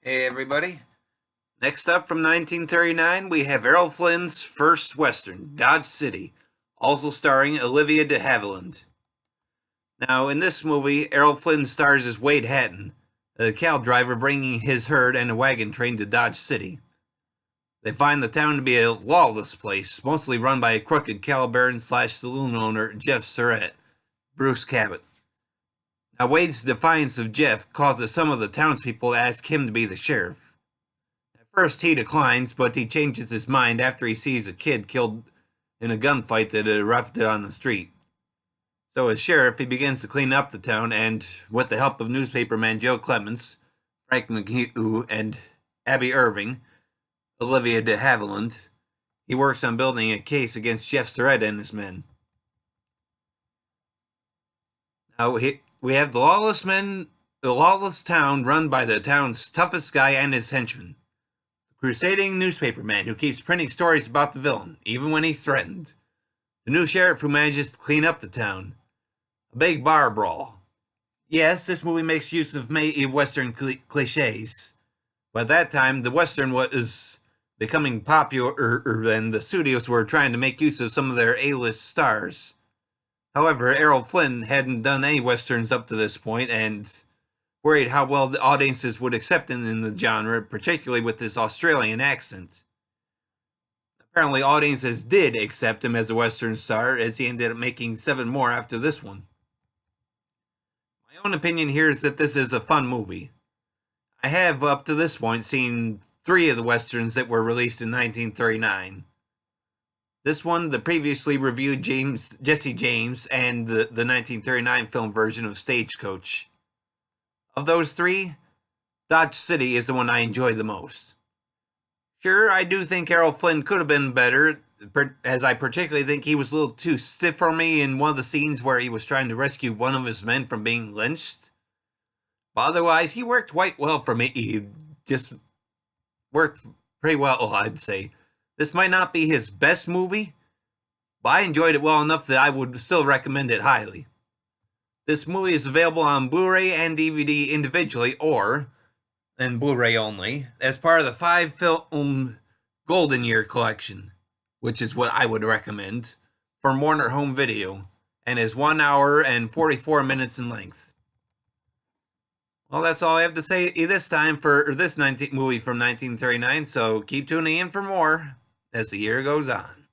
Hey everybody. Next up from 1939, we have Errol Flynn's first Western, Dodge City, also starring Olivia de Havilland. Now, in this movie, Errol Flynn stars as Wade Hatton, a cow driver bringing his herd and a wagon train to Dodge City. They find the town to be a lawless place, mostly run by a crooked cow baron/saloon owner Jeff Surratt, Bruce Cabot. Now, Wade's defiance of Jeff causes some of the townspeople to ask him to be the sheriff. At first, he declines, but he changes his mind after he sees a kid killed in a gunfight that erupted on the street. So, as sheriff, he begins to clean up the town, and with the help of newspaperman Joe Clements, Frank McHugh, and Abby Irving, Olivia de Havilland, he works on building a case against Jeff Surratt and his men. Now, we have the lawless town run by the town's toughest guy and his henchmen. The crusading newspaperman who keeps printing stories about the villain, even when he's threatened. The new sheriff who manages to clean up the town. A big bar brawl. Yes, this movie makes use of Western cliches. But at that time, the Western was becoming popular, and the studios were trying to make use of some of their A-list stars. However, Errol Flynn hadn't done any Westerns up to this point, and worried how well the audiences would accept him in the genre, particularly with his Australian accent. Apparently, audiences did accept him as a Western star, as he ended up making 7 more after this one. My own opinion here is that this is a fun movie. I have, up to this point, seen 3 of the Westerns that were released in 1939. This one, the previously reviewed Jesse James, and the 1939 film version of Stagecoach. Of those 3, Dodge City is the one I enjoyed the most. Sure, I do think Errol Flynn could have been better, as I particularly think he was a little too stiff for me in one of the scenes where he was trying to rescue one of his men from being lynched. But otherwise, he worked quite well for me. He just worked pretty well, I'd say. This might not be his best movie, but I enjoyed it well enough that I would still recommend it highly. This movie is available on Blu-ray and DVD individually, or, and Blu-ray only, as part of the 5-film Golden Year collection, which is what I would recommend, from Warner Home Video, and is 1 hour and 44 minutes in length. Well, that's all I have to say this time for this movie from 1939, so keep tuning in for more as the year goes on.